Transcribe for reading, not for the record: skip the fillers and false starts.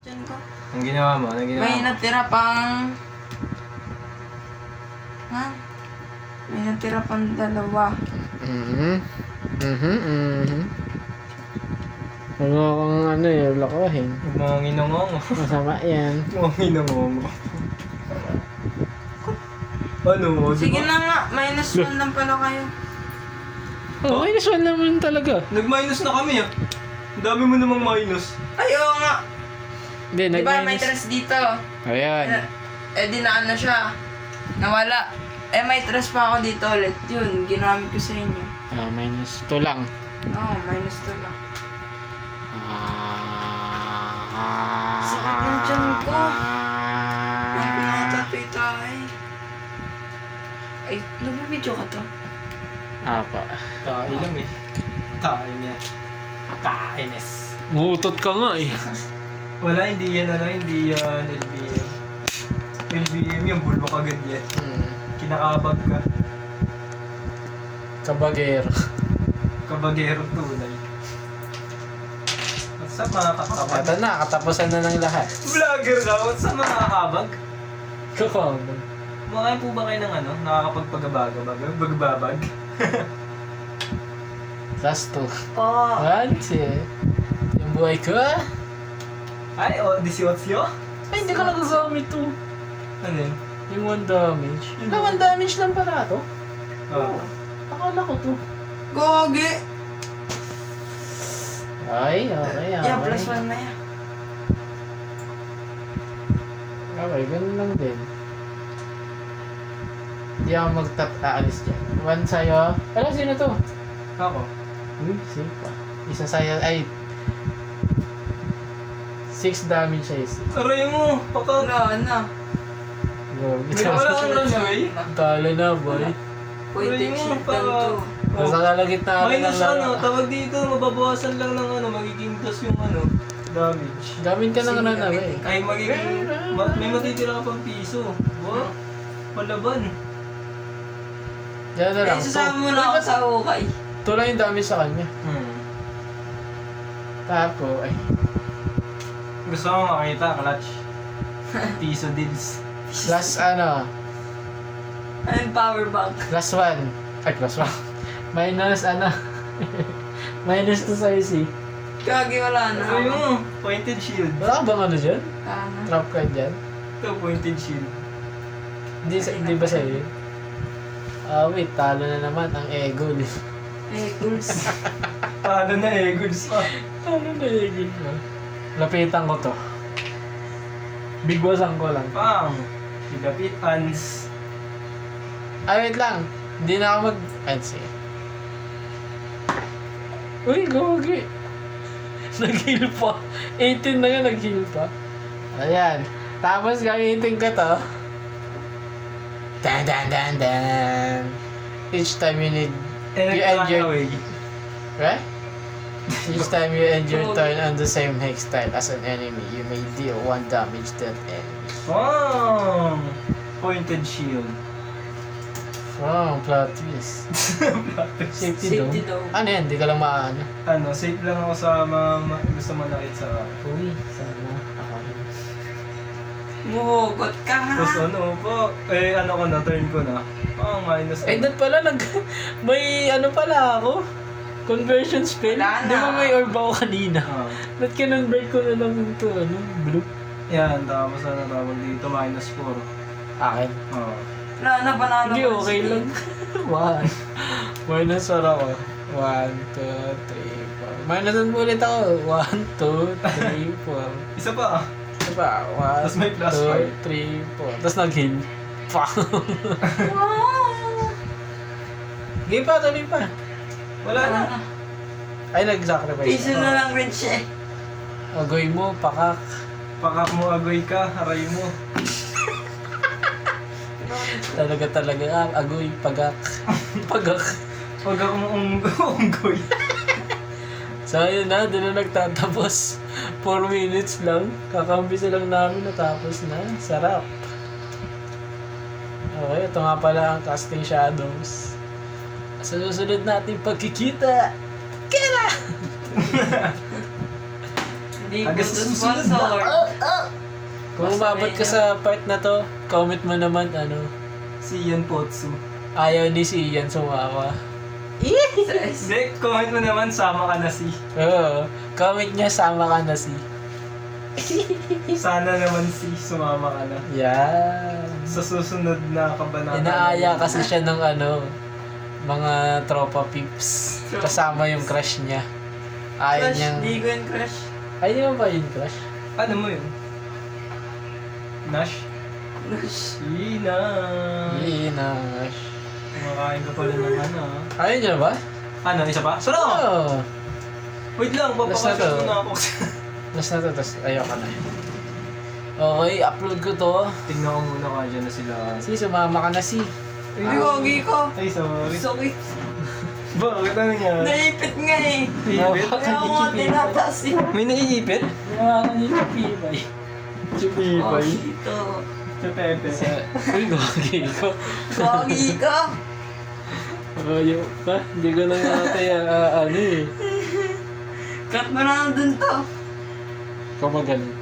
Diyan ko. Ang ginawa mo? Anong ginawa May mo? natira pang... Ha? May natira pang dalawa. Huwag mo akong lokohin. Yung mga nginangongo. Masama yan. Mga nginangongo. Ano? Sige Diba? na nga, -1 lang pala kayo. Oh, -1 naman talaga. Nag-minus na kami ah. Ang dami mo namang minus. Ay, oo nga. Hindi, Diba may nag-minus. tres dito? Ayan. Di na ano siya. Nawala. May tres pa ako dito ulit. Yun, ginamit ko sa inyo. -2 lang. Oo, -2 lang. Sakit ng tiyan ko. Ang pinatatoy tayo. Ay, nabibidyo ka to? Apa. Kain lang eh. Kain yan. Kainis. Mutot ka nga eh. Wala, hindi yan hindi yan LBM. LBM yung bulbo ka ganyan. Kinakabag ka. Kabagero. Kabagero tunay. What's up mga kakabag? Ito na, katapusan na ng lahat. Vlogger ka? What's up mga kakabag? Kakabag. Kumakain po ba kayo ng nakakapagpagabag? Last 2. Oo. Yung buhay ko ah. Ay, 18? Ay, hindi ka nagagamit to. Ano yun? Yung 1 damage. 1 damage lang pala to. Oo. Akala ko to. Gogi! Ay, okay. Yeah, +1 na yan. Okay, ganun lang din. Hindi ako aalis dyan. 1 sa'yo. Wala, sino to? Ako. Uy, safe pa. Isa sa'yo, ay... 6 damage sa isa. Aray mo! Wala na. Wala kang runway? Talo na, boy. Pointed Wala shield pa. lang to. Nasa kalagitnaan na Minus lang. tawag dito, mababawasan lang ng magiging plus yung damage. Gamit ka ng Sige, runaway. Ay, may matitira ka pang piso. Wow, palaban. Yan na lang. Sasama mo na ako sa ukay. Ito lang yung damage sa kanya. Tapo, ay. Gusto mo makita, clutch. Piso deals. Last ano, Ayun, power bank. last 1. Ay, plus 1. Minus ano. Minus 2 sa AC. Kagi wala na. Aray mo, pointed shield. Wala ka bang ano dyan? Ano? Trap card dyan? Ito, pointed shield. Hindi ba sa'yo? Wait, talo na naman ang Egol. Goals. Paano na goods pa. Talo na Egol mo. Lapitan ko to. Bigwasan ko lang. Pang! Pidapit ans. Ay, wait lang. Hindi na ako mag-answer. Uy, gogi. Nag-heal pa. 18 na nga nag-heal pa. Ayan. Tapos gamitin ko to. Dan dan dan dan. Each time you need... You end your... away. Right? Each time you end your turn on the same hex tile as an enemy, you may deal 1 damage to that enemy. Wow! Pointed shield. Wow, plot twist. Safety Safety daw. daw. Ano yan? Hindi ka lang maano. Safe lang ako sa mga gusto manakit sa... Uy, sana ako rin. Bugot ka ha. Tapos turn ko na. Minus. Ay, doon pala may ano pala ako. Conversion spell. Wala na. Di ba may orb ako kanina? Ah. Convert ko na lang ito, blue. Yan, tapos tawag dito, -4. Akin. Oh. Wala na, panalo Hindi, ko okay si lang. Dave. 1. Minus ako. 1, 2, 3, 4. Minusan po ulit ako. 1, 2, 3, 4. Isa pa. Ito pa. 1, Tas may plus 2, 3, 4. Tapos nag-heal. Fuck. Wow! Game pa, tuloy pa. Wala na. Ay, nag-sacrifice. Piso na lang rin siya. Agoy mo, pakak. Pakak mo, agoy ka, aray mo. Talaga, agoy, pagak. Pagak. Pag akong unggoy. So, ayun na, doon na nagtatapos. 4 minutes lang. Kakambisa lang namin, natapos na. Sarap. Okay, ito nga pala ang casting shadows. Sa susunod natin pagkikita. Kira! Hindi ko Hanggang to sa susunod na. sponsor. Kung umabot ka sa part na to, comment mo naman ano, Si Ian Potsu. ayaw ni si Ian sumama. Hindi, comment mo naman, sama ka na si. Oo, comment niya sama ka na si. Sana naman si, sumama ka na. Yan. Sa susunod na kabanata. Inaaya kasi siya ng ano, mga tropa peeps. Kasama yung crush niya. Ayaw Crush, niyang... di ko yung crush. Ay, di mo ba yung crush? Ano mo yun? Nash? Crush. Inash. Inash. Kumakain ka pala ng ano. Ayaw niya ba? Ano, isa pa? Sino? Oo. Wait lang, Last na to. papakasya muna ako. Last na to, tapos ayaw ka na. Okay, upload ko to. Tingnan ko muna kaya dyan na sila. Si, sumama ka na si. Hindi ko, ko. Ay, sorry. Sorry. Bakit ano nga? Naipit nga eh. Naipit? Kaya ako nga tinataas eh. May naiipit? Sumama ka ni Pipay. Oh, dito. Sa Pepe. Uy, gagi ko. Gagi ka. Ayaw ka. Hindi ko na nga kaya ano eh. Cut mo na dun to. Ikaw magaling.